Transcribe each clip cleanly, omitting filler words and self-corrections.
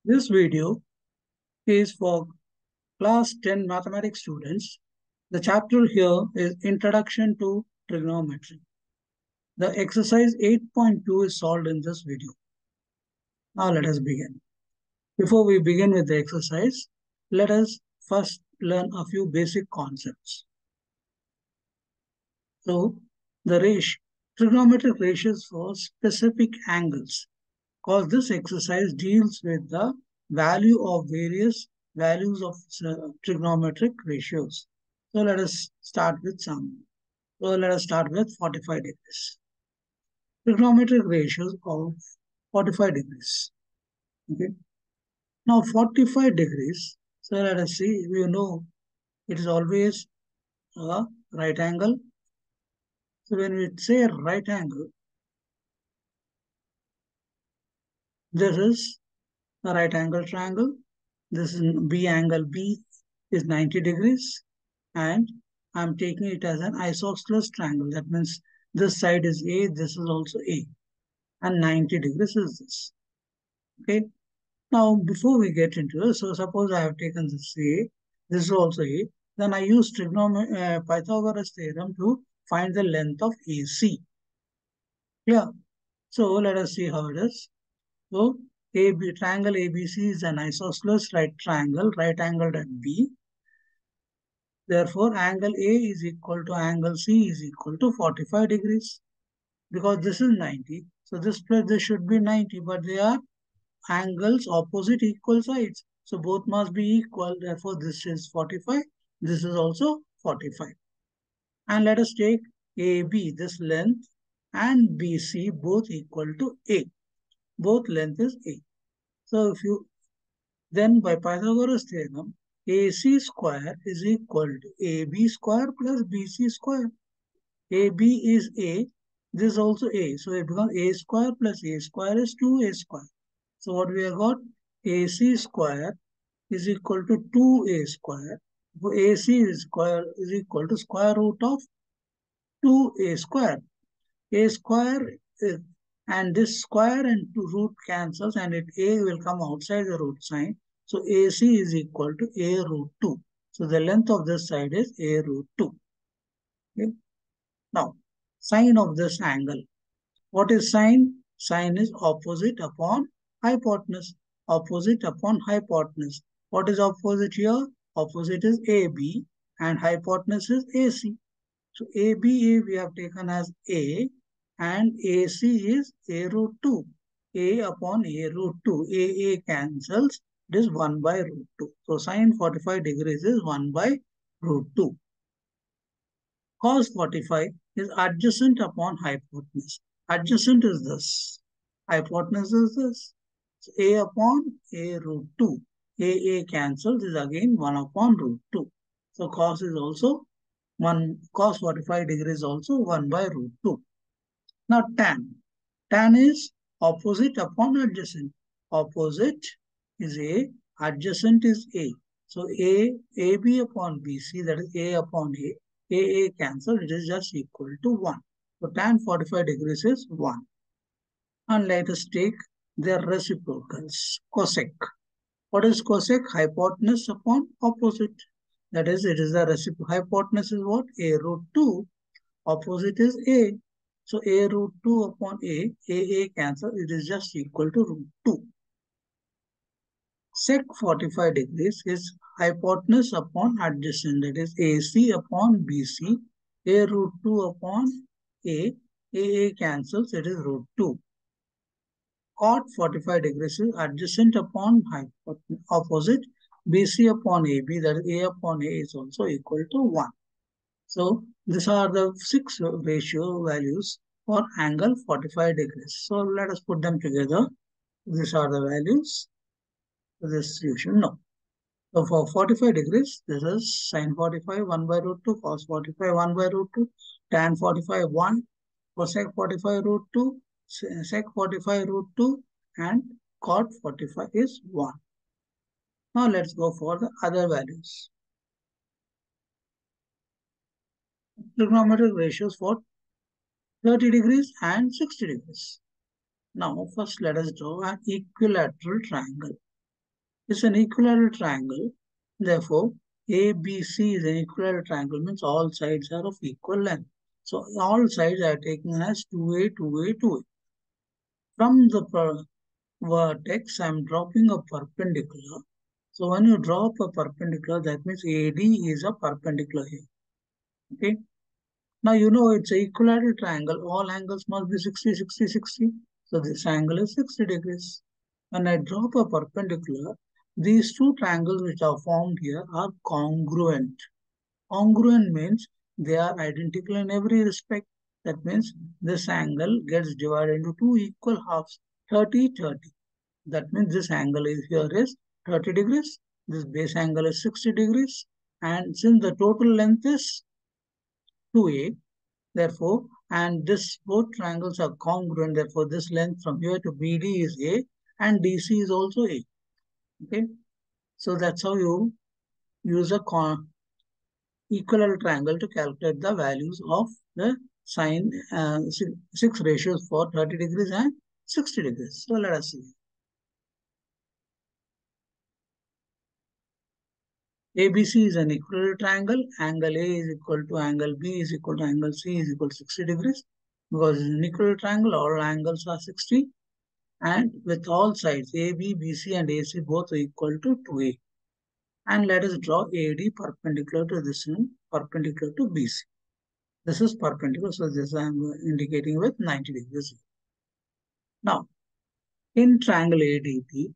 This video is for class 10 mathematics students. The chapter here is Introduction to Trigonometry. The exercise 8.2 is solved in this video. Now let us begin. Before we begin with the exercise, let us first learn a few basic concepts. So, trigonometric ratios for specific angles, because this exercise deals with the value of various values of trigonometric ratios. So let us start with some. So let us start with 45 degrees. Trigonometric ratios of 45 degrees. Okay. Now 45 degrees. So let us see. We know it is always a right angle. So when we say right angle, this is a right angle triangle. This is B angle B is 90 degrees. And I'm taking it as an isosceles triangle. That means this side is A, this is also A. And 90 degrees is this. Okay. Now, before we get into it, so suppose I have taken this A, this is also A. Then I use Pythagoras theorem to find the length of AC. Yeah. So let us see how it is. So triangle ABC is an isosceles right triangle, right angled at B. Therefore, angle A is equal to angle C is equal to 45 degrees. Because this is 90. So this should be 90, but they are angles opposite equal sides. So both must be equal. Therefore, this is 45. This is also 45. And let us take AB, this length, and BC both equal to A. Both length is A. So if you then by Pythagoras theorem, AC square is equal to AB square plus BC square. AB is A, this is also A. So it becomes A square plus A square is 2A square. So what we have got? AC square is equal to 2A square. So AC is equal to square root of 2A square. A square is, and this square and root cancels and A will come outside the root sign. So AC is equal to A root 2. So the length of this side is A root 2. Okay. Now, sine of this angle. What is sine? Sine is opposite upon hypotenuse. Opposite upon hypotenuse. What is opposite here? Opposite is AB and hypotenuse is AC. So AB we have taken as A and AC is A root 2. A upon A root 2. A cancels. It is 1 by root 2. So sine 45 degrees is 1 by root 2. Cos 45 is adjacent upon hypotenuse. Adjacent is this. Hypotenuse is this. So A upon A root 2. A cancels is again 1 upon root 2. So cos is also 1. Cos 45 degrees also 1 by root 2. Now tan. Tan is opposite upon adjacent. Opposite is A. Adjacent is A. So AB upon BC, that is A upon A. A cancel, it is just equal to 1. So tan 45 degrees is 1. And let us take their reciprocals. Cosec. What is cosec? Hypotenuse upon opposite. That is, it is the reciprocal. Hypotenuse is what? A root 2. Opposite is A. So A root 2 upon A cancel, it is just equal to root 2. Sec 45 degrees is hypotenuse upon adjacent, that is AC upon BC, A root 2 upon A cancels, it is root 2. Cot 45 degrees is adjacent upon opposite, BC upon AB, that is A upon A is also equal to 1. So these are the 6 ratio values for angle 45 degrees. So let us put them together. These are the values. This you should know. So for 45 degrees, this is sine 45, 1 by root 2, cos 45, 1 by root 2, tan 45, 1, cosec 45 root 2, sec 45 root 2, and cot 45 is 1. Now let's go for the other values. Trigonometric ratios for 30 degrees and 60 degrees. Now first let us draw an equilateral triangle. It's an equilateral triangle. Therefore, ABC is an equilateral triangle, means all sides are of equal length. So all sides are taken as 2A, 2A, 2A. From the vertex, I am dropping a perpendicular. So when you drop a perpendicular, that means AD is a perpendicular here. Okay. Now you know it's an equilateral triangle. All angles must be 60, 60, 60. So this angle is 60 degrees. When I drop a perpendicular, these two triangles which are formed here are congruent. Congruent means they are identical in every respect. That means this angle gets divided into two equal halves, 30, 30. That means this angle is here is 30 degrees. This base angle is 60 degrees. And since the total length is 2A, therefore, and this both triangles are congruent, therefore this length from here to BD is A and DC is also A. Okay. So that's how you use a equilateral triangle to calculate the values of the sine six ratios for 30 degrees and 60 degrees. So let us see. ABC is an equilateral triangle. Angle A is equal to angle B is equal to angle C is equal to 60 degrees. Because it's an equilateral triangle, all angles are 60. And with all sides AB, BC and AC both are equal to 2A. And let us draw AD perpendicular to this one, perpendicular to BC. This is perpendicular, so this I am indicating with 90 degrees. Now, in triangle ADB,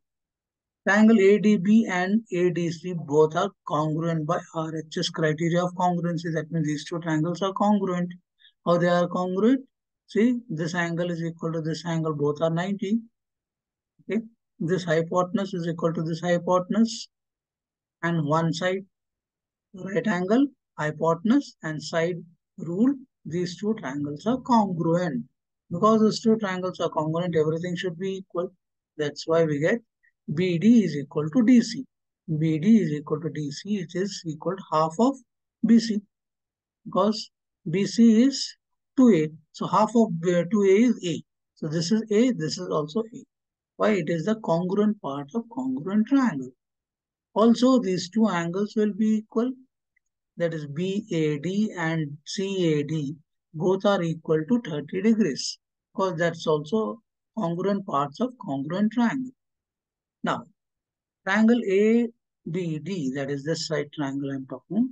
triangle ADB and ADC both are congruent by RHS criteria of congruency. That means these two triangles are congruent. How they are congruent? See, this angle is equal to this angle, both are 90. Okay, this hypotenuse is equal to this hypotenuse, and one side right angle, hypotenuse, and side rule. These two triangles are congruent. Because these two triangles are congruent, everything should be equal. That's why we get BD is equal to DC. BD is equal to DC, it is equal to half of BC. Because BC is 2A. So half of 2A is A. So this is A, this is also A. Why? It is the congruent part of congruent triangle. Also, these two angles will be equal. That is BAD and CAD. Both are equal to 30 degrees. Because that's also congruent parts of congruent triangle. Now, triangle ABD, that is this side triangle I'm talking,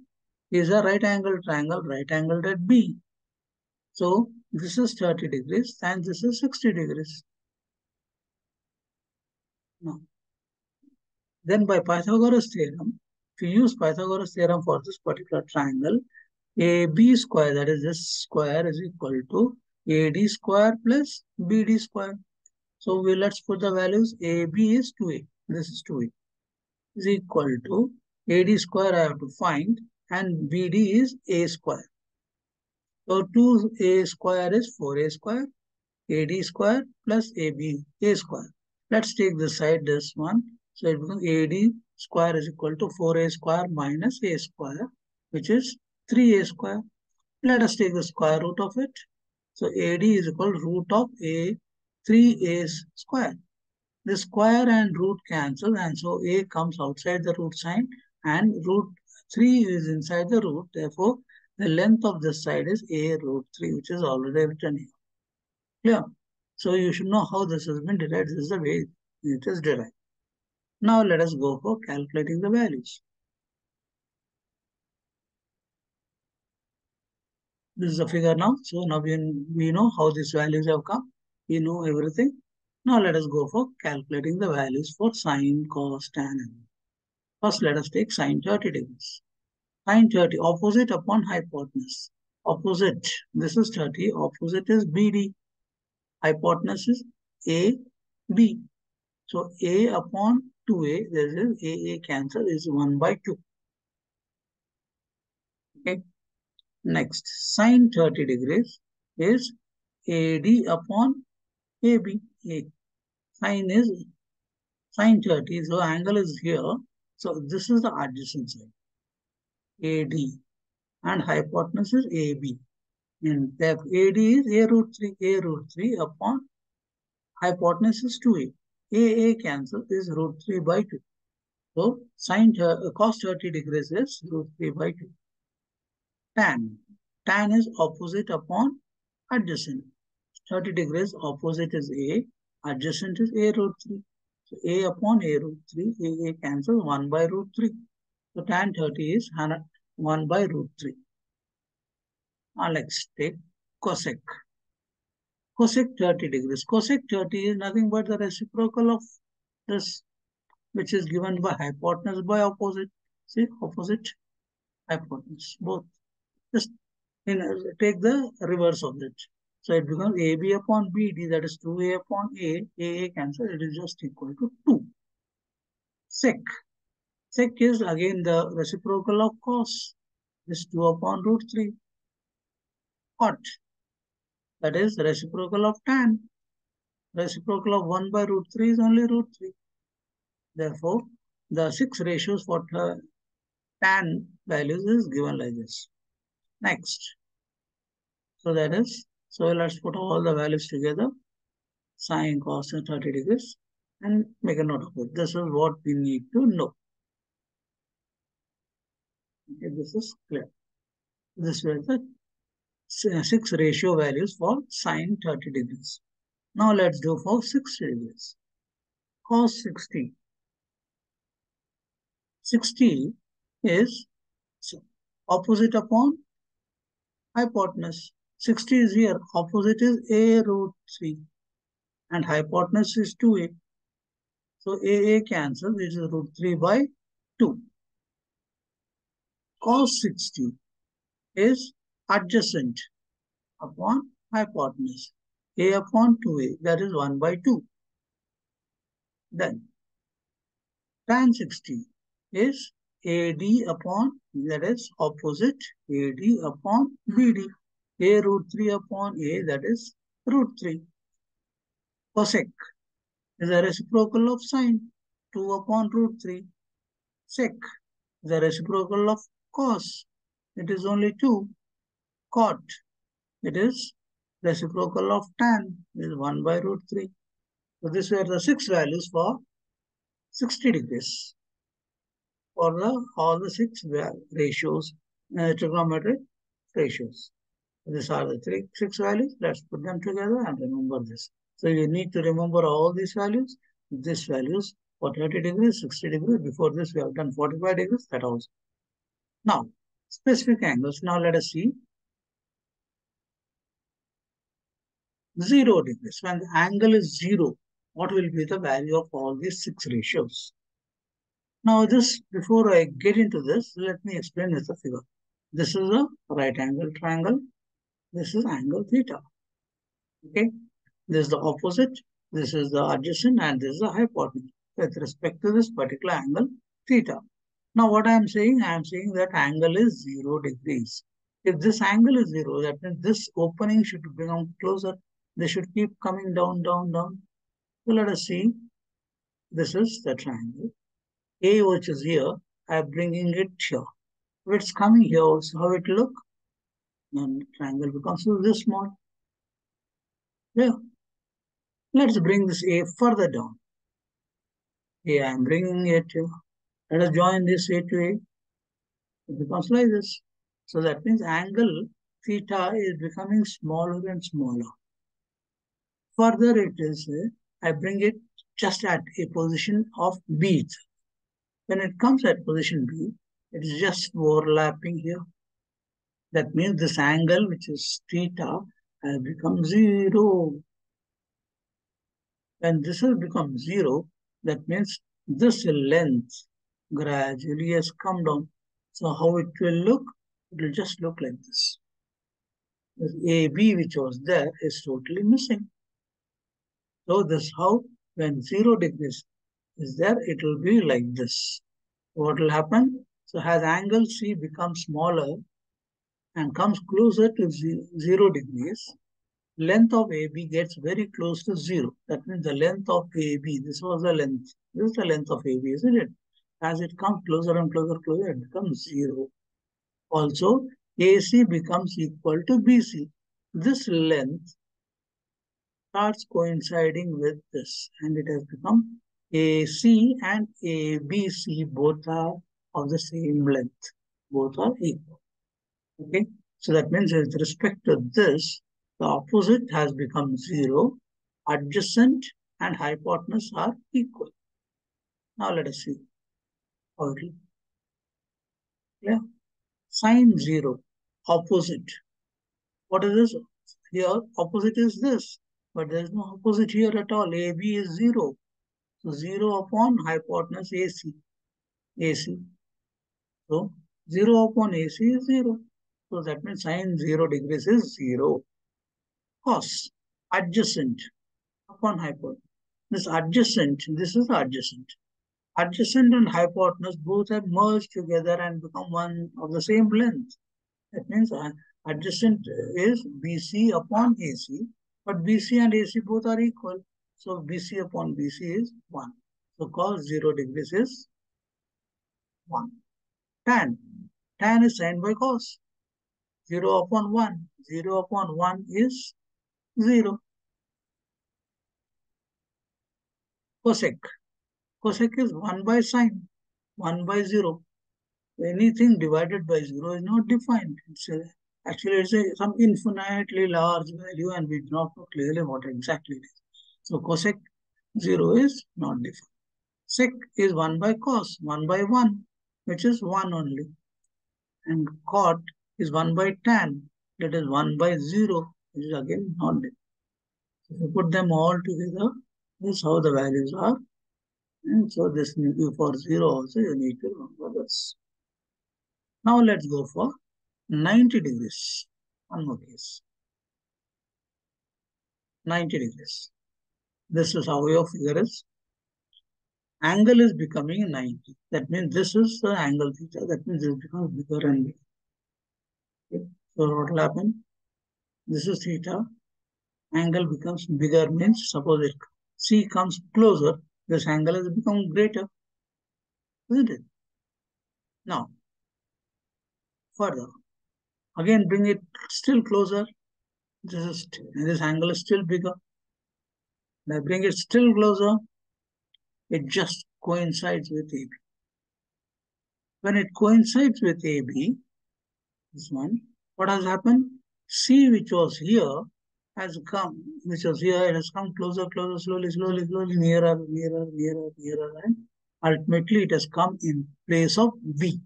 is a right angle triangle, right angled at B. So this is 30 degrees and this is 60 degrees. Now, then by Pythagoras theorem, if you use Pythagoras theorem for this particular triangle, AB square, that is this square, is equal to AD square plus BD square. So let's put the values. AB is 2A. This is 2A. Is equal to AD square I have to find, and BD is A square. So 2A square is 4A square. AD square plus AB, A square. Let's take this side, this one. So it becomes AD square is equal to 4A square minus A square, which is 3A square. Let us take the square root of it. So AD is equal to root of A, 3A square. The square and root cancel, and so A comes outside the root sign and root 3 is inside the root. Therefore, the length of this side is A root 3, which is already written here. Clear? So you should know how this has been derived. This is the way it is derived. Now let us go for calculating the values. This is a figure now. So now we know how these values have come. We know everything. Now let us go for calculating the values for sine, cos, tan. First, let us take sine 30 degrees. Sine 30, opposite upon hypotenuse. Opposite, this is 30. Opposite is BD. Hypotenuse is AB. So A upon 2A, this is AA cancel is 1 by 2. Okay. Next, sine 30 degrees is AD upon AB. Sine is sine 30, so angle is here. So this is the adjacent side, AD, and hypotenuse is AB. And therefore AD is A root 3 upon hypotenuse is 2A. AA cancel is root 3 by 2. So cos 30 degrees is root 3 by 2. Tan. Tan is opposite upon adjacent. 30 degrees opposite is A, adjacent is A root 3. So A upon A root 3, A cancels 1 by root 3. So tan 30 is 1 by root 3. Now let's take cosec. Cosec 30 degrees. Cosec 30 is nothing but the reciprocal of this, which is given by hypotenuse by opposite. See, opposite, hypotenuse, both. Just take the reverse of it. So it becomes AB upon BD, that is 2A upon A cancel, it is just equal to 2. Sec. Sec is again the reciprocal of cos, is 2 upon root 3. Cot, that is reciprocal of tan. Reciprocal of 1 by root 3 is only root 3. Therefore, the 6 ratios for tan values is given like this. Next. So that is, so let's put all the values together. Sine, cos, and 30 degrees, and make a note of it. This is what we need to know. Okay, this is clear. This were the 6 ratio values for sine 30 degrees. Now let's do for 60 degrees. Cos 60. 60 is opposite upon hypotenuse. 60 is here. Opposite is A root 3. And hypotenuse is 2A. So A cancels, which is root 3 by 2. Cos 60 is adjacent upon hypotenuse. A upon 2A, that is 1 by 2. Then tan 60 is AD upon, that is opposite AD upon BD. A root 3 upon A, that is root 3. Cosec is a reciprocal of sine, 2 upon root 3. Sec is a reciprocal of cos, it is only 2. Cot, it is reciprocal of tan, is 1 by root 3. So these were the 6 values for 60 degrees for all the 6 ratios, trigonometric ratios. These are the 6 values. Let's put them together and remember this. So you need to remember all these values. These values for 30 degrees, 60 degrees. Before this, we have done 45 degrees. That also. Now, specific angles. Now let us see 0 degrees. When the angle is 0, what will be the value of all these 6 ratios? Now this, before I get into this, let me explain with a figure. This is a right angle triangle. This is angle theta. Okay. This is the opposite. This is the adjacent and this is the hypotenuse with respect to this particular angle theta. Now what I am saying that angle is 0 degrees. If this angle is 0, that means this opening should become closer. They should keep coming down, down, down. So let us see. This is the triangle. A, which is here, I am bringing it here. If it's coming here also, how it look? Then triangle becomes this small. Yeah. Let's bring this A further down. A, I am bringing it here. Let us join this A to A. It becomes like this. So that means angle theta is becoming smaller and smaller. Further it is, I bring it just at a position of B. When it comes at position B, it is just overlapping here. That means this angle, which is theta, has become 0. When this has become 0, that means this length gradually has come down. So how it will look? It will just look like this. This AB, which was there, is totally missing. So this how, when 0 degrees is there, it will be like this. What will happen? So as angle C becomes smaller and comes closer to 0 degrees, length of AB gets very close to 0. That means the length of AB, this was the length. This is the length of AB, isn't it? As it comes closer and closer, it becomes 0. Also, AC becomes equal to BC. This length starts coinciding with this and it has become AC and ABC both are of the same length. Both are equal. Okay. So that means with respect to this, the opposite has become 0. Adjacent and hypotenuse are equal. Now let us see how it will. Yeah. Sine 0. Opposite. What is this? Here, opposite is this. But there is no opposite here at all. AB is 0. So 0 upon hypotenuse AC. AC. So 0 upon AC is 0. So that means sine 0 degrees is 0. Cos. Adjacent upon hypotenuse. This is adjacent. Adjacent and hypotenuse both have merged together and become one of the same length. That means adjacent is BC upon AC, but BC and AC both are equal. So BC upon BC is 1. So cos 0 degrees is 1. Tan. Tan is sine by cos. 0 upon 1. 0 upon 1 is 0. Cosec. Cosec is 1 by sine. 1 by 0. Anything divided by 0 is not defined. Actually, it's some infinitely large value and we do not know clearly what exactly it is. So cosec 0 is not defined. Sec is 1 by cos, 1 by 1, which is 1 only. And cot is 1 by tan, that is 1 by 0, which is again not defined. So if you put them all together, this is how the values are. And so this for 0 also you need to remember this. Now let's go for 90 degrees. One more case. 90 degrees. This is how your figure is. Angle is becoming 90. That means this is the angle theta. That means this becomes bigger and bigger. Okay. So what will happen? This is theta. Angle becomes bigger means suppose it C comes closer, this angle has become greater. Isn't it? Now, further. Again bring it still closer. This angle is still bigger. Now bring it still closer. It just coincides with AB. When it coincides with AB, this one, what has happened? C, which was here, has come, which was here, it has come closer, closer, slowly, slowly, slowly, nearer, nearer, nearer, nearer, and ultimately it has come in place of V.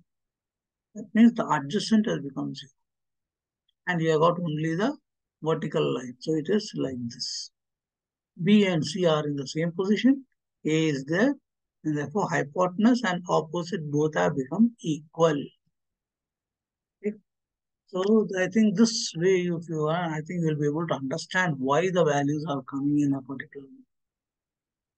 That means the adjacent has become 0. And you have got only the vertical line. So it is like this. B and C are in the same position. A is there. And therefore hypotenuse and opposite both have become equal. Okay. So I think this way, if you are, I think you'll be able to understand why the values are coming in a particular way.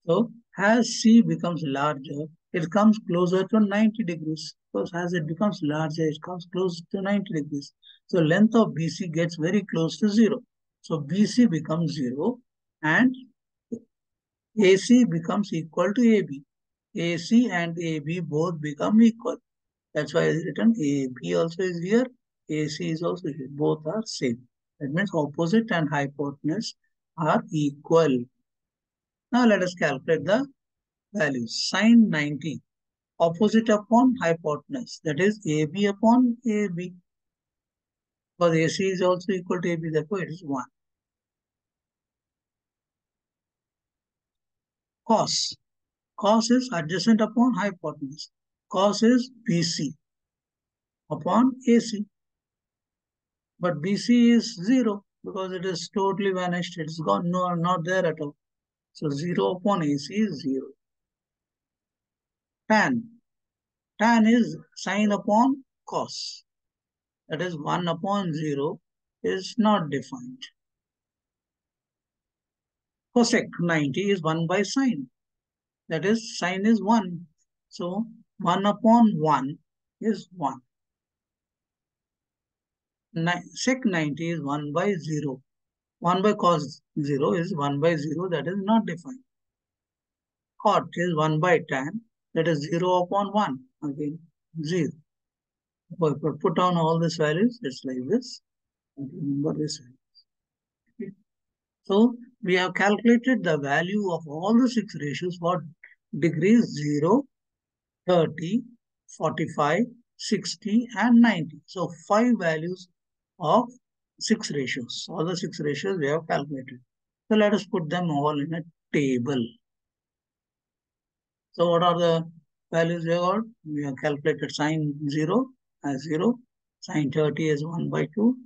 So as C becomes larger, it comes closer to 90 degrees. Because as it becomes larger, it comes close to 90 degrees. So length of BC gets very close to 0. So BC becomes 0 and AC becomes equal to AB. AC and AB both become equal. That's why it's written AB also is here, AC is also here. Both are same. That means opposite and hypotenuse are equal. Now let us calculate the values. Sine 90, opposite upon hypotenuse. That is AB upon AB. Because AC is also equal to AB, therefore it is 1. Cos. Cos is adjacent upon hypotenuse. Cos is BC upon AC. But BC is 0 because it is totally vanished. It's gone, no, not there at all. So 0 upon AC is 0. Tan. Tan is sine upon cos. That is 1 upon 0 is not defined. Cosec 90 is 1 by sine. That is sine is 1. So 1 upon 1 is 1. Sec 90 is 1 by 0. 1 by cos 0 is 1 by 0, that is not defined. Cot is 1 by tan, that is 0 upon 1, again 0. If I put down all these values, it's like this. And remember this. Okay. So we have calculated the value of all the 6 ratios for degrees 0, 30, 45, 60 and 90. So 5 values of 6 ratios. All the 6 ratios we have calculated. So let us put them all in a table. So what are the values we have got? We have calculated sine 0 as 0, sine 30 is 1 by 2,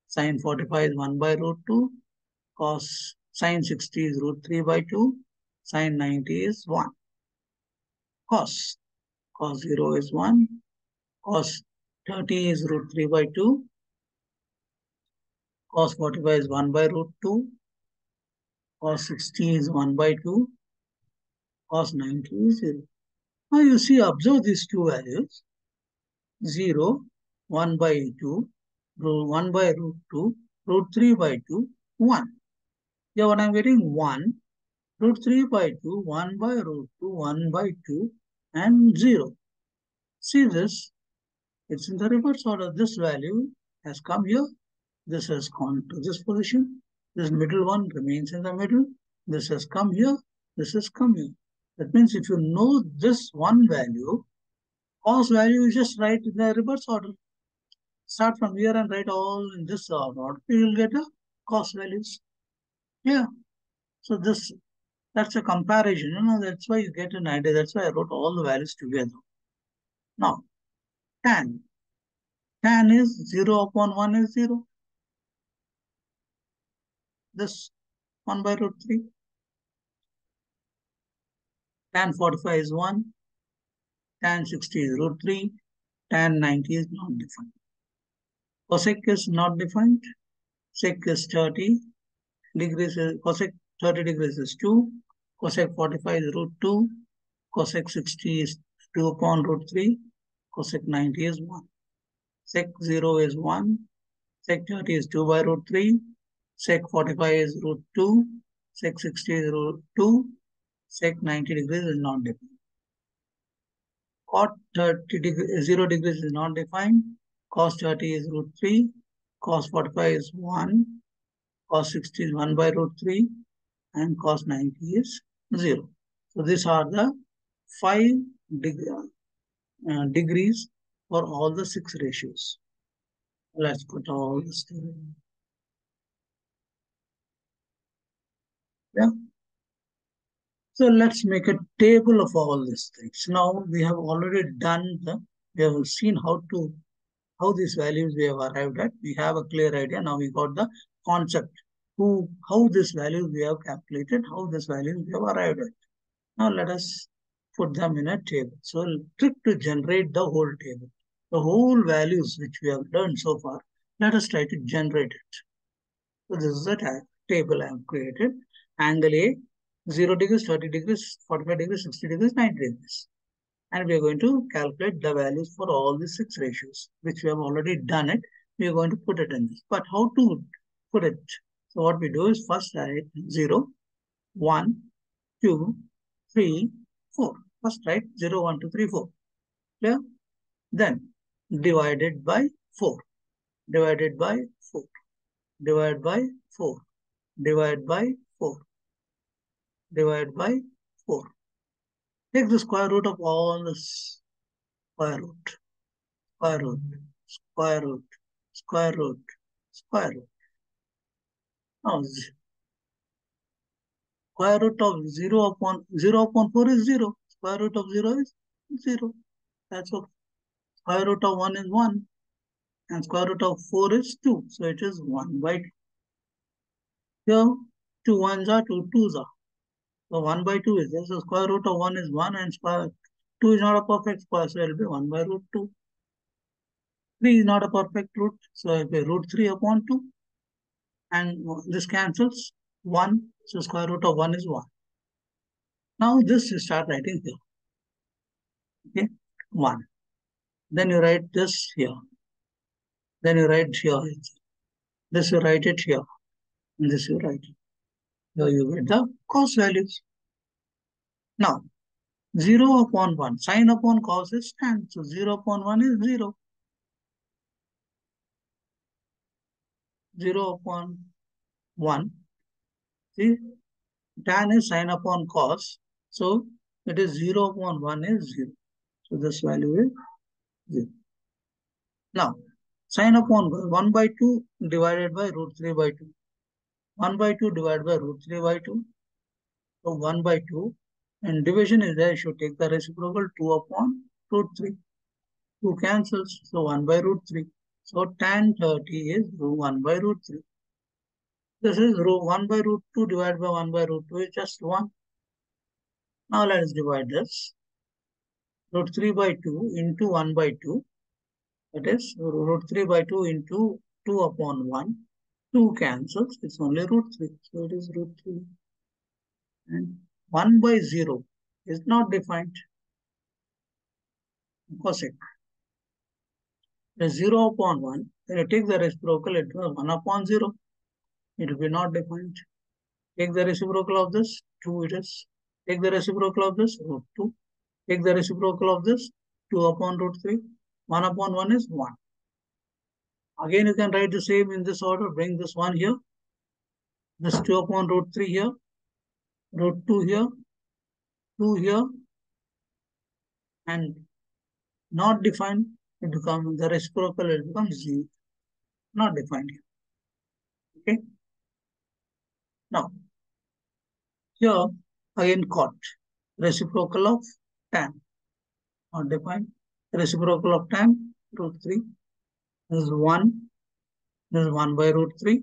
sine 45 is 1 by root 2, cos sine 60 is root 3 by 2, sine 90 is 1. Cos 0 is 1, cos 30 is root 3 by 2, cos 45 is 1 by root 2, cos 60 is 1 by 2, cos 90 is 0. Now you see, observe these two values, 0, 1 by 2, 1 by root 2, root 3 by 2, 1. Here what I am getting? 1, root 3 by 2, 1 by root 2, 1 by 2, and 0. See this? It's in the reverse order. This value has come here. This has gone to this position. This middle one remains in the middle. This has come here. This has come here. That means if you know this one value, cos value you just write in the reverse order. Start from here and write all in this order. You will get the cos values. Yeah. So that's a comparison. That's why you get an idea. That's why I wrote all the values together. Now, tan. Tan is 0 upon 1 is 0. This 1 by root 3. Tan 45 is 1. Tan 60 is root 3. Tan 90 is not defined. Cosec is not defined. Sec is 30 degrees. Cosec 30 degrees is 2. Cosec 45 is root 2. Cosec 60 is 2 upon root 3. Cosec 90 is 1. Sec 0 is 1. Sec 30 is 2 by root 3. Sec 45 is root 2. Sec 60 is root 2. Sec 90 degrees is not defined. Cot 0 degrees is not defined. Cos 30 is root 3. Cos 45 is 1. Cos 60 is 1 by root 3. And cos 90 is 0. So these are the 5 degrees for all the 6 ratios. Let's put all this together. Yeah. So let's make a table of all these things. Now we have already we have seen how these values we have arrived at. We have a clear idea. Now we got the concept. How these values we have calculated, how these values we have arrived at. Now let us put them in a table. So trick to generate the whole table. The whole values which we have learned so far, let us try to generate it. So this is the table I have created. Angle A, 0 degrees, 30 degrees, 45 degrees, 60 degrees, 90 degrees. And we are going to calculate the values for all the 6 ratios, which we have already done it. We are going to put it in this. But how to put it? So what we do is first write 0, 1, 2, 3, 4. First write 0, 1, 2, 3, 4. Clear? Then divided by 4. Divided by 4. Divided by 4. Divide by 4. Divide by 4. Take the square root of all this. Square root. Square root. Square root. Square root. Square root. Now, square root of 0 upon 4 is 0. Square root of 0 is 0. That's what. Square root of 1 is 1. And square root of 4 is 2. So it is 1 by 2. Here, 2 1s are 2 2s are. So 1 by 2 is there. So square root of 1 is 1 and square 2 is not a perfect square. So it will be 1 by root 2. 3 is not a perfect root. So it will be root 3 upon 2. And this cancels 1. So square root of 1 is 1. Now this you start writing here. Okay, 1. Then you write this here. Then you write here. This you write it here. And this you write it. Here you get the cos values. Now, 0 upon 1. Sine upon cos is tan. So 0 upon 1 is 0. 0 upon 1. See, tan is sine upon cos. So It is 0 upon 1 is 0. So this value is 0. Now, sine upon 1 by 2 divided by root 3 by 2. 1 by 2 divided by root 3 by 2. So 1 by 2. And division is there. You should take the reciprocal 2 upon root 3. 2 cancels. So 1 by root 3. So tan 30 is 1 by root 3. This is 1 by root 2 divided by 1 by root 2 is just 1. Now let us divide this. Root 3 by 2 into 1 by 2. That is root 3 by 2 into 2 upon 1. 2 cancels. It's only root 3. So it is root 3. And 1 by 0 is not defined. Cosec. The 0 upon 1. When you take the reciprocal, it was 1 upon 0. It will be not defined. Take the reciprocal of this, 2 it is. Take the reciprocal of this, root 2. Take the reciprocal of this, 2 upon root 3. 1 upon 1 is 1. Again, you can write the same in this order. Bring this 1 here. This 2 upon root 3 here. Root 2 here. 2 here. And not defined, it becomes the reciprocal, it becomes 0. Not defined here. Okay. Now, here again cot. Reciprocal of tan. Not defined. Reciprocal of tan, root 3. This is 1. This is 1 by root 3.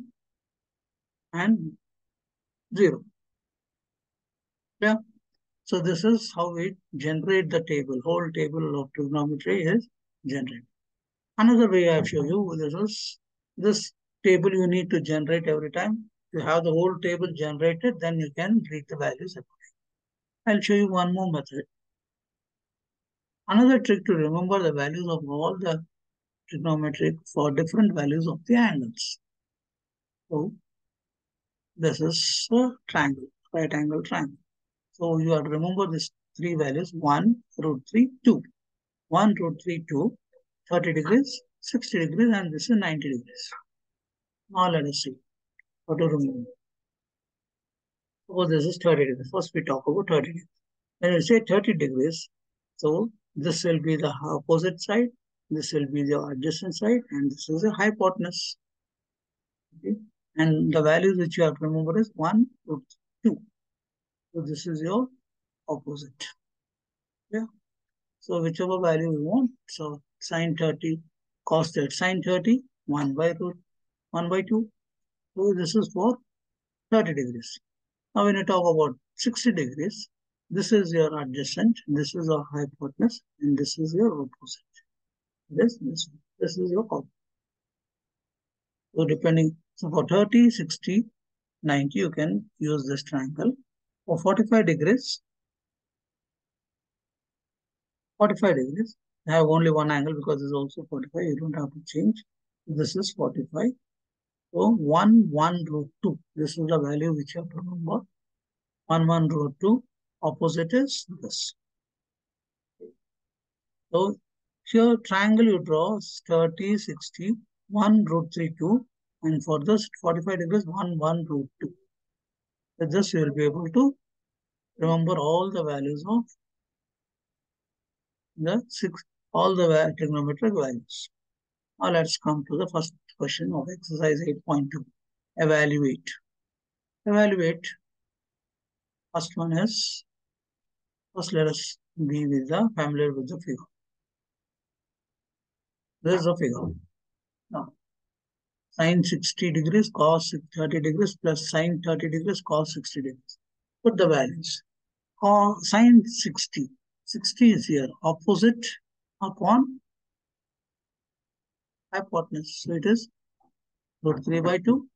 And 0. Yeah. So this is how we generate the table. Whole table of trigonometry is generated. Another way I have shown you, this table you need to generate every time. You have the whole table generated, then you can read the values accordingly. I'll show you one more method. Another trick to remember the values of all the trigonometric for different values of the angles. So this is a triangle, right angle triangle. So you have to remember these three values, 1, root 3, 2. 1, root 3, 2, 30 degrees, 60 degrees, and this is 90 degrees. Now let us see how to remember. Suppose this is 30 degrees. First we talk about 30 degrees. When you say 30 degrees, so this will be the opposite side, this will be the adjacent side, and this is the hypotenuse. Okay? And the values which you have to remember is 1, root 2. So this is your opposite. Yeah. So whichever value you want. So sine 30, cos 30, sine 30, 1 by root 1 by 2. So this is for 30 degrees. Now when you talk about 60 degrees, this is your adjacent, this is your hypotenuse, and this is your opposite. This is your opposite. So depending, so for 30, 60, 90, you can use this triangle. For 45 degrees, I have only one angle because it's also 45. You don't have to change. This is 45. So 1, 1, root 2. This is the value which you have to remember. 1, 1, root 2. Opposite is this. So here triangle you draw 30, 60, 1, root 3, 2. And for this 45 degrees, 1, 1, root 2. With this you will be able to remember all the values of all the trigonometric values. Now let's come to the first question of exercise 8.2. Evaluate. Evaluate. First one is, first let us be familiar with the figure. This is the figure. Now, sine 60 degrees, cos 30 degrees plus sine 30 degrees, cos 60 degrees. Put the values. Sine 60. 60 is here. Opposite upon hypotenuse. So it is root 3 by 2.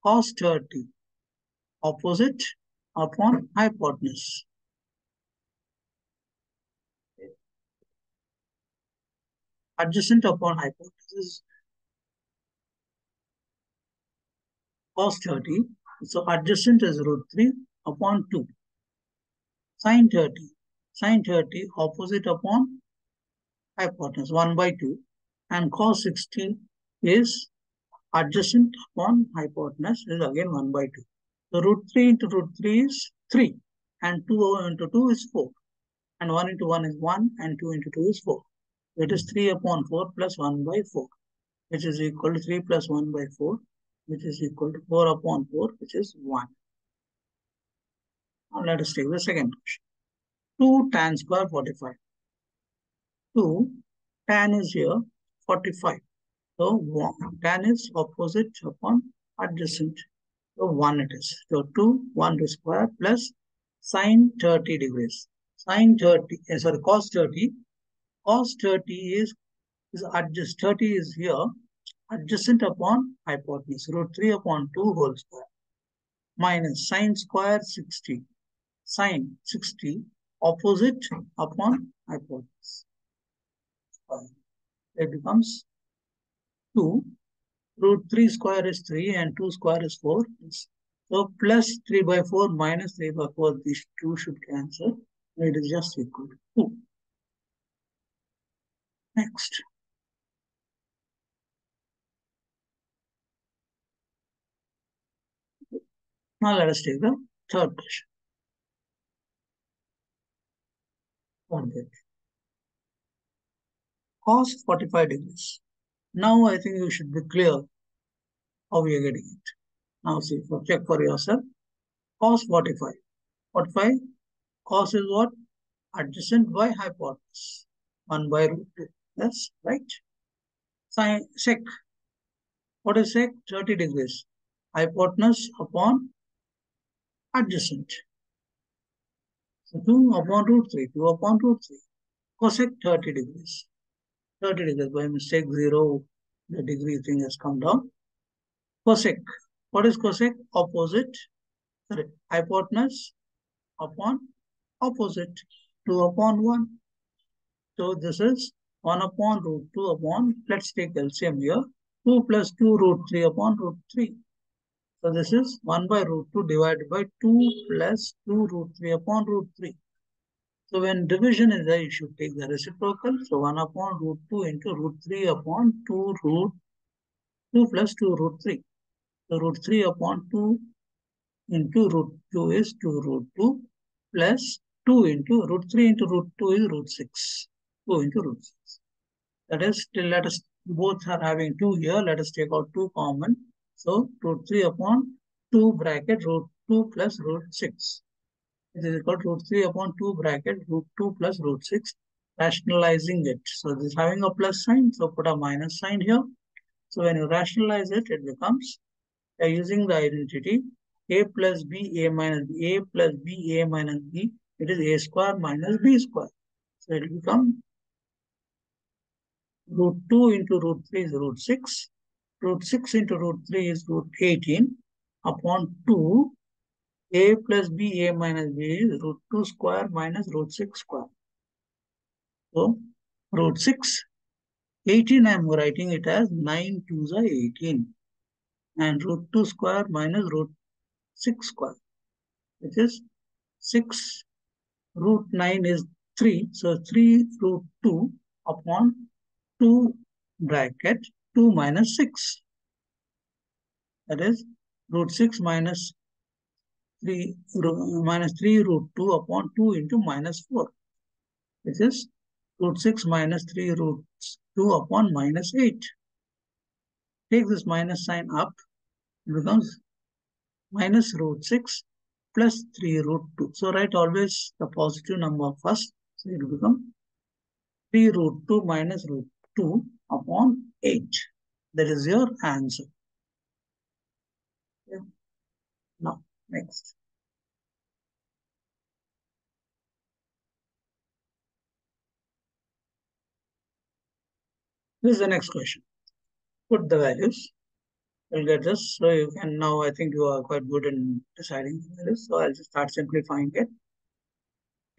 Cos 30. Opposite upon hypotenuse. Adjacent upon hypotenuse. Cos 30. So adjacent is root 3 upon 2. Sine 30. Sine 30 opposite upon hypotenuse 1 by 2. And cos 60 is adjacent upon hypotenuse is again 1 by 2. So root 3 into root 3 is 3. and 2 into 2 is 4. And 1 into 1 is 1 and 2 into 2 is 4. It is 3 upon 4 plus 1 by 4, which is equal to 3 plus 1 by 4, which is equal to 4 upon 4, which is 1. Now let us take the second question. 2 tan square 45. 2 tan is here 45. So 1, tan is opposite upon adjacent. So 1 it is. So 2, 1 to square plus sine 30 degrees. Sine 30, cos 30. Cos 30 is adjacent. 30 is here, adjacent upon hypotenuse. Root 3 upon 2 whole square. Minus sine square 60. Sine 60 opposite upon hypotenuse. It becomes 2. Root 3 square is 3 and 2 square is 4. So plus 3 by 4 minus 3 by 4, these two should cancel. It is just equal to 2. Next. Now let us take the third question. Cos 45 degrees. Now I think you should be clear how we are getting it. Now see, check for yourself. Cos 45. 45, cos is what? Adjacent by hypotenuse. 1 by root 2. That's right. Sin sec. What is sec? 30 degrees. Hypotenuse upon adjacent. So 2 upon root 3. 2 upon root 3. Cosec 30 degrees. 30 degrees. By mistake, 0. The degree thing has come down. Cosec. What is cosec? Opposite. Sorry. Hypotenuse upon opposite. 2 upon 1. So this is 1 upon root 2 upon, let's take LCM here. 2 plus 2 root 3 upon root 3. So this is 1 by root 2 divided by 2 plus 2 root 3 upon root 3. So when division is there, you should take the reciprocal. So 1 upon root 2 into root 3 upon 2 root 2 plus 2 root 3. So root 3 upon 2 into root 2 is 2 root 2 plus 2 into root 3 into root 2 is root 6. 2 into root 6. That is, still let us, both are having 2 here. Let us take out 2 common. So root 3 upon 2 bracket root 2 plus root 6. It is equal to root 3 upon 2 bracket root 2 plus root 6. Rationalizing it. So this is having a plus sign. So put a minus sign here. So when you rationalize it, it becomes, using the identity, a plus b, a minus b, a plus b, a minus b. It is a square minus b square. So it will become root 2 into root 3 is root 6. Root 6 into root 3 is root 18 upon 2. A plus b, a minus b is root 2 square minus root 6 square. So root 6, 18 I am writing it as 9 2s are 18. And root 2 square minus root 6 square, which is 6 root 9 is 3. So 3 root 2 upon 2 bracket 2 minus 6. That is root 6 minus 3 root 2 upon 2 into minus 4, which is root 6 minus 3 root 2 upon minus 8. Take this minus sign up, it becomes minus root 6 plus 3 root 2. So write always the positive number first. So it will become 3 root 2 minus root 2 upon 8. That is your answer. Okay. Now, next. This is the next question. Put the values. You'll get this. So you can now, I think you are quite good in deciding the values. So I'll just start simplifying it.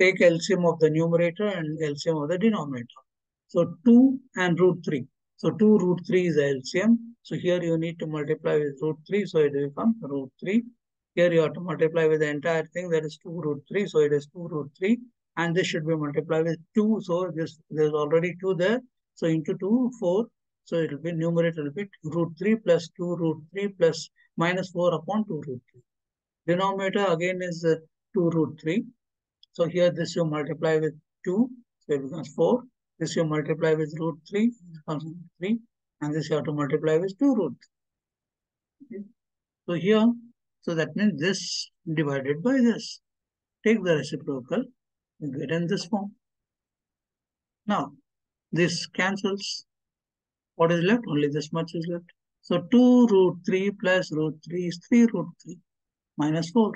Take LCM of the numerator and LCM of the denominator. So 2 and root 3. So 2 root 3 is LCM. So here you need to multiply with root 3. So it becomes root 3. Here you have to multiply with the entire thing. That is 2 root 3. So it is 2 root 3. And this should be multiplied with 2. So there's already 2 there. So into 2, 4. So it will be numerator will be root 3 plus 2 root 3 plus minus 4 upon 2 root 3. Denominator again is 2 root 3. So here this you multiply with 2, so it becomes 4. This you multiply with root 3, it becomes 3. And this you have to multiply with 2 root 3. Okay. So here, so that means this divided by this. Take the reciprocal, you get in this form. Now, this cancels. What is left? Only this much is left. So 2 root 3 plus root 3 is 3 root 3 minus 4.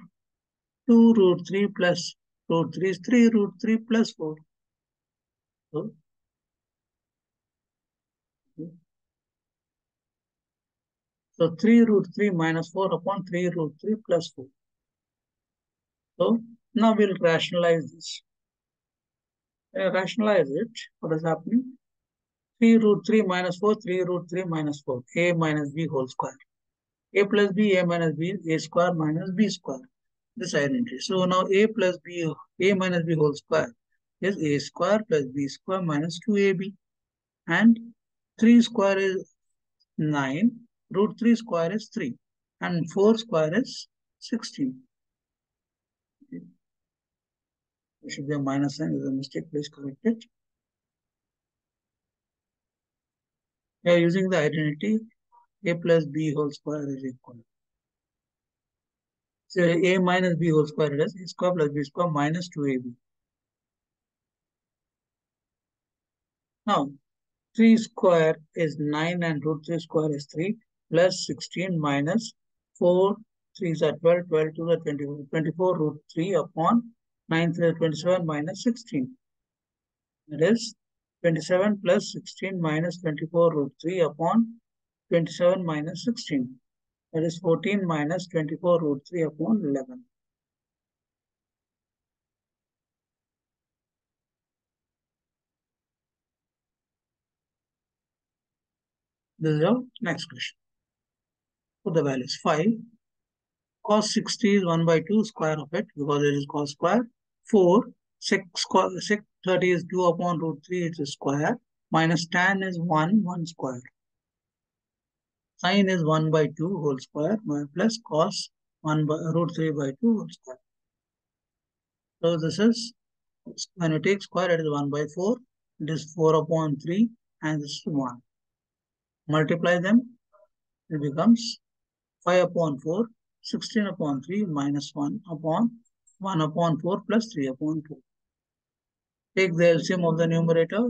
2 root 3 plus root 3 is 3 root 3 plus 4. So, so 3 root 3 minus 4 upon 3 root 3 plus 4. So now we'll rationalize this. Rationalize it. What is happening? 3 root 3 minus 4, 3 root 3 minus 4. A minus B whole square. A plus B, A minus B, A square minus B square. This identity. So now A plus B, A minus B whole square is A square plus B square minus 2AB. And 3 square is 9. Root 3 square is 3. And 4 square is 16. Okay. There should be a minus sign. There's a mistake. Please correct it. We are using the identity A plus B whole square is equal. So A minus B whole square is A square plus B square minus 2AB. Now, 3 square is 9 and root 3 square is 3 plus 16 minus 4 3s are 12, 12 2s are 24, 24 root 3 upon 9 3 are 27 minus 16. That is 27 plus 16 minus 24 root 3 upon 27 minus 16. That is 14 minus 24 root 3 upon 11. This is our next question. Put the values 5. Cos 60 is 1 by 2 square of it because it is cos square. 4. Sec 30 is 2 upon root 3, it is square. Minus tan is 1 square. Sin is 1 by 2 whole square plus cos 1 by root 3 by 2 whole square. So this is, when you take square, it is 1 by 4. It is 4 upon 3 and this is 1. Multiply them, it becomes 5 upon 4, 16 upon 3 minus 1 upon 4 plus 3 upon 2. Take the LCM of the numerator.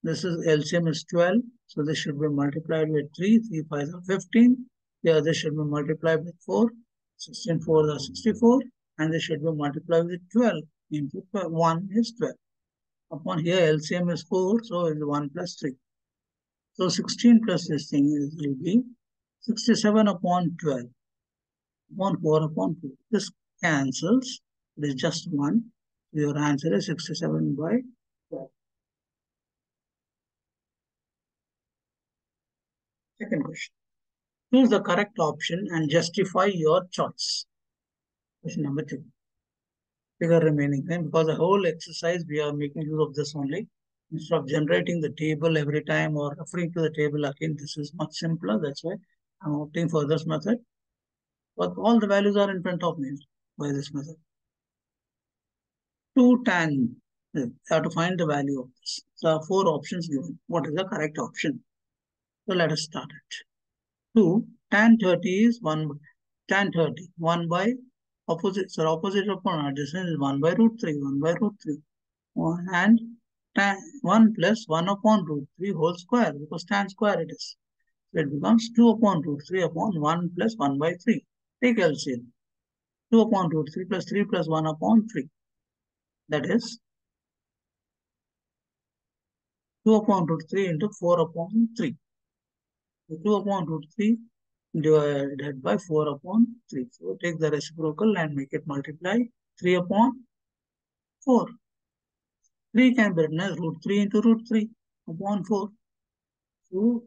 This is LCM is 12. So this should be multiplied with 3. 3 5 are 15. Here this should be multiplied with 4. 16 4 are 64. And this should be multiplied with 12. Into 1 is 12. Upon here LCM is 4. So it is 1 plus 3. So 16 plus this thing will be 67 upon 12. Upon 4 upon 2. This cancels. It is just 1. Your answer is 67 by 12. Second question. Choose the correct option and justify your choice. Question number 2. Figure remaining time. Because the whole exercise we are making use of this only. Instead of generating the table every time or referring to the table again, this is much simpler. That's why I'm opting for this method. But all the values are in front of me by this method. 2 tan. You have to find the value of this. So 4 options given. What is the correct option? So let us start it. 2 tan 30 is 1 tan 30. 1 by opposite. So opposite upon adjacent is 1 by root 3. 1 by root 3. And tan 1 plus 1 upon root 3 whole square because tan square it is. So it becomes 2 upon root 3 upon 1 plus 1 by 3. Take LCM. 2 upon root 3 plus 3 plus 1 upon 3. That is 2 upon root 3 into 4 upon 3. So 2 upon root 3 divided by 4 upon 3. So take the reciprocal and make it multiply 3 upon 4. 3 can be written as root 3 into root 3 upon 4. So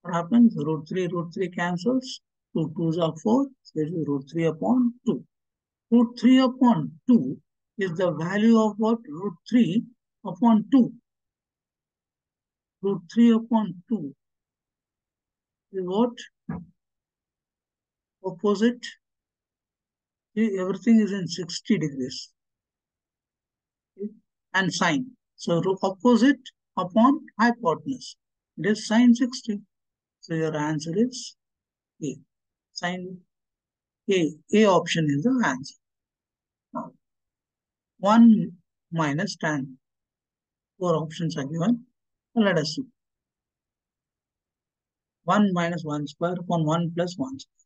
what happens? Root 3 cancels. 2 2s are 4. So it is root 3 upon 2. Root 3 upon 2 is the value of what? Root 3 upon 2. Root 3 upon 2 is what? Opposite See, everything is in 60 degrees. Okay? And sine. So opposite upon hypotenuse. It is sine 60. So your answer is A. Sine A. A option is the answer. Now, 1 minus tan. Four options are given. So let us see. 1 minus 1 square upon 1 plus 1 square.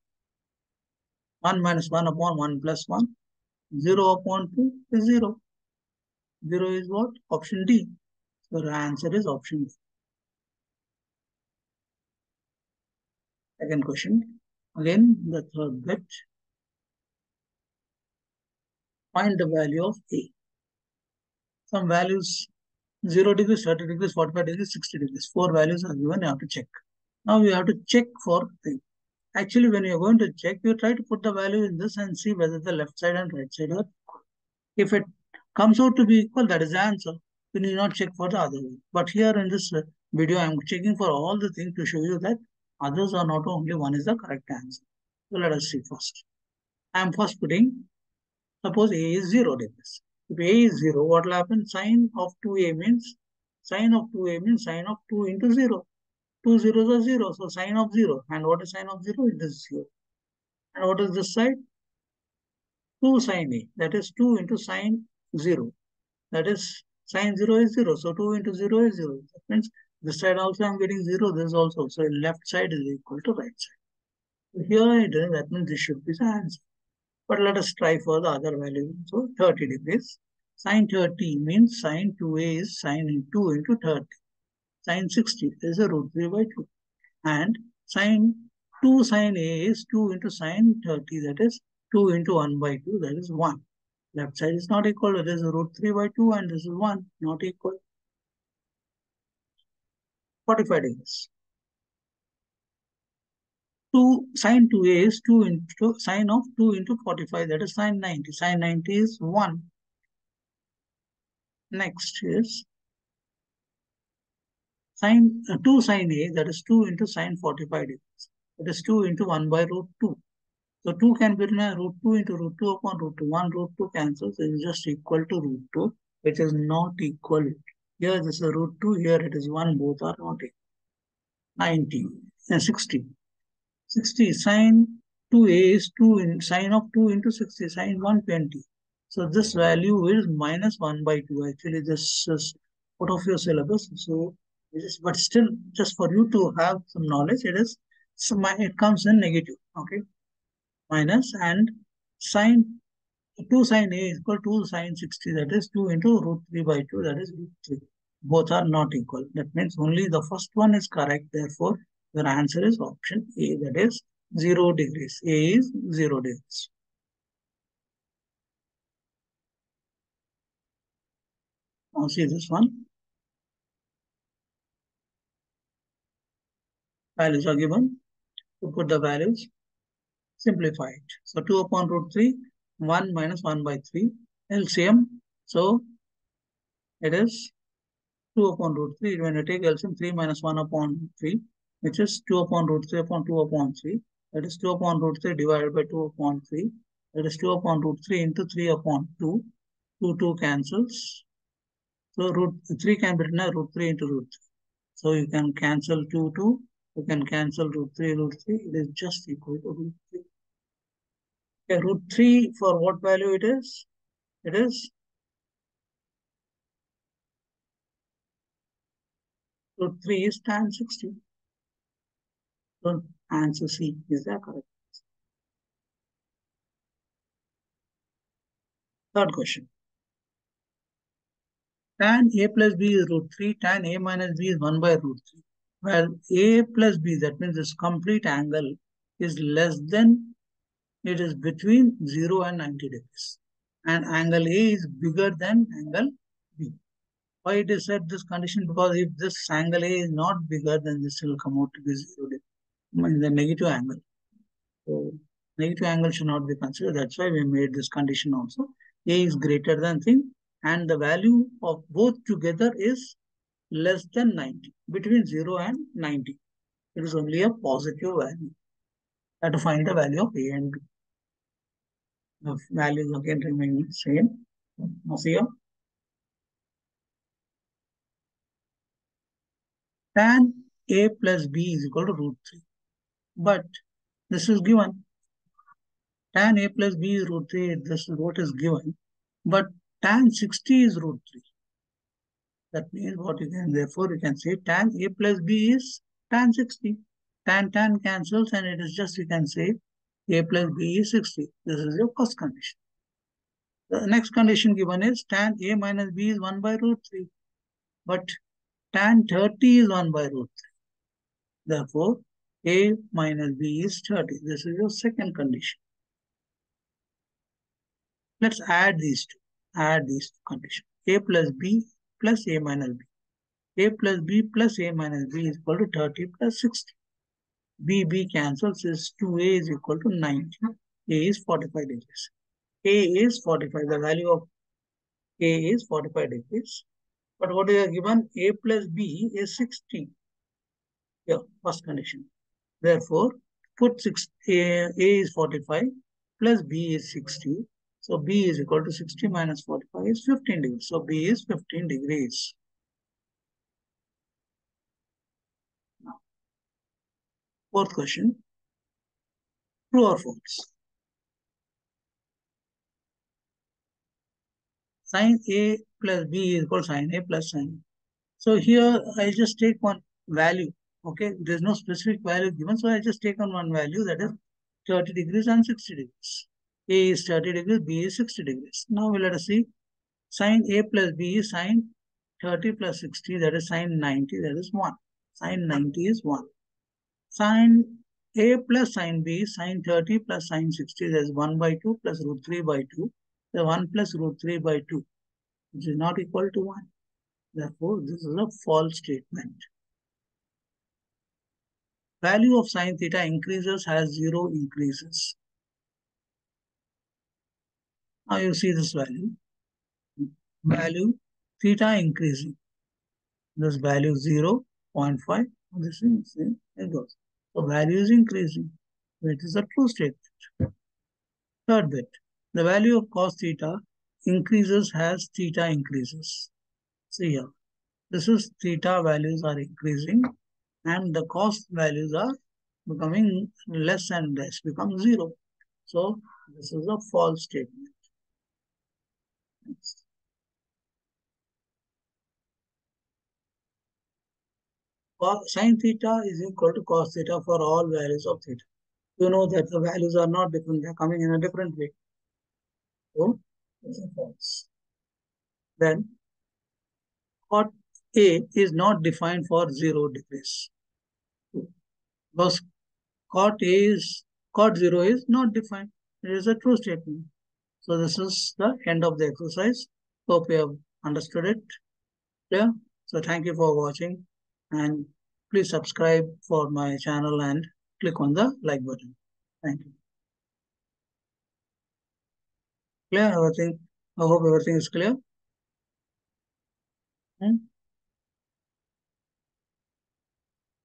1 minus 1 upon 1 plus 1. 0 upon 2 is 0. 0 is what? Option D. So the answer is option D. Second question. Again, the third bit. Find the value of A. Some values 0 degrees, 30 degrees, 45 degrees, 60 degrees. Four values are given. You have to check. Now you have to check for thing. Actually, when you're going to check, you try to put the value in this and see whether the left side and right side are. If it comes out to be equal, that is the answer. You need not check for the other one. But here in this video, I'm checking for all the things to show you that others are not only one is the correct answer. So let us see first. I'm first putting, suppose A is 0 degrees. If A is 0, what will happen? Sine of 2A means, sine of 2A means sine of 2 into 0. Two zeros are 0, so sine of 0. And what is sine of 0? It is 0. And what is this side? 2 sine A. That is 2 into sine 0. That is sine 0 is 0. So 2 into 0 is 0. That means this side also I'm getting 0. This also. So left side is equal to right side. So here it is. That means this should be the answer. But let us try for the other value. So 30 degrees. Sine 30 means sine 2a is sine 2 into 30. Sine 60 is a root 3 by 2. And sine 2 sine a is 2 into sine 30. That is 2 into 1 by 2. That is 1. Left side is not equal. This is root 3 by 2 and this is 1. Not equal. 45 degrees. 2 sine 2a is 2 into sine of 2 into 45. That is sine 90. Sine 90 is 1. Next is sine 2 sine a, that is 2 into sine 45 degrees. That is 2 into 1 by root 2. So 2 can be written as root 2 into root 2 upon root 2. 1 root 2 cancels. It is just equal to root 2, which is not equal. Here this is root 2. Here it is 1. Both are not equal. 90 and 60. 60 sine 2a is 2 in sine of 2 into 60 sine 120. So this value is minus 1 by 2. Actually, this is out of your syllabus. So but still, just for you to have some knowledge, it is it comes in negative. Okay, minus and sine 2 sine a is equal to sine 60. That is 2 into root 3 by 2. That is root 3. Both are not equal. That means only the first one is correct. Therefore, your answer is option A. That is 0 degrees. A is 0 degrees. Now see this one. Values are given. To put the values, simplify it. So 2 upon root 3, 1 minus 1 by 3, LCM. So it is 2 upon root 3. When you take LCM, 3 minus 1 upon 3, which is 2 upon root 3 upon 2 upon 3. That is 2 upon root 3 divided by 2 upon 3. That is 2 upon root 3 into 3 upon 2. 2 cancels. So root 3 can be written as root 3 into root 3. So you can cancel 2, 2. You can cancel root 3, root 3. It is just equal to root 3. Okay, root 3 for what value it is? It is root 3 is tan 60. So answer C is the correct. Third question. Tan A plus B is root 3. Tan A minus B is 1 by root 3. Well, A plus B, that means this complete angle is less than, it is between 0 and 90 degrees. And angle A is bigger than angle B. Why it is said this condition? Because if this angle A is not bigger, then this will come out to be 0 in the negative angle. So negative angle should not be considered. That's why we made this condition also. A is greater than thing and the value of both together is less than 90. Between 0 and 90. It is only a positive value. You have to find the value of A and B. The values again remain same. Now see here, tan a plus b is equal to root 3. But this is given. Tan a plus b is root 3. This is what is given. But tan 60 is root 3. That means what you can, therefore you can say tan a plus b is tan 60. Tan cancels and it is just, you can say a plus b is 60. This is your first condition. The next condition given is tan a minus b is 1 by root 3. But tan 30 is 1 by root 3. Therefore, a minus b is 30. This is your second condition. Let's add these two. Add these two conditions. A plus b plus a minus b. A plus b plus a minus b is equal to 30 plus 60. B cancels, is 2a is equal to 90. A is 45 degrees. A is 45. The value of A is 45 degrees. But what is given? A plus B is 60. Yeah, first condition. Therefore, put A is 45 plus B is 60. So B is equal to 60 minus 45 is 15 degrees. So B is 15 degrees. Now, fourth question. True or false? Sin A plus B is equal to sin A plus sin. So here I just take one value. Okay, there's no specific value given. So I just take on one value, that is 30 degrees and 60 degrees. A is 30 degrees, B is 60 degrees. Now let us see. Sin A plus B is sin 30 plus 60, that is sin 90, that is 1. Sin 90 is 1. Sin A plus sin B is sin 30 plus sin 60, that is 1 by 2 plus root 3 by 2. The 1 plus root 3 by 2, which is not equal to 1. Therefore, this is a false statement. Value of sin theta increases as 0 increases. Now you see this value. Value theta increasing. This value is 0, 0.5. This is it goes. So value is increasing. It is a true statement. Third bit. The value of cos theta increases as theta increases. See here. This is theta values are increasing and the cos values are becoming less and less, become 0. So this is a false statement. Next. Sin theta is equal to cos theta for all values of theta. You know that the values are not different, they are coming in a different way. So this is false. Then cot A is not defined for 0 degrees. Because cot 0 is not defined. It is a true statement. So this is the end of the exercise. Hope you have understood it. Yeah. So thank you for watching and please subscribe for my channel and click on the like button. Thank you. Clear everything? I hope everything is clear. Hmm?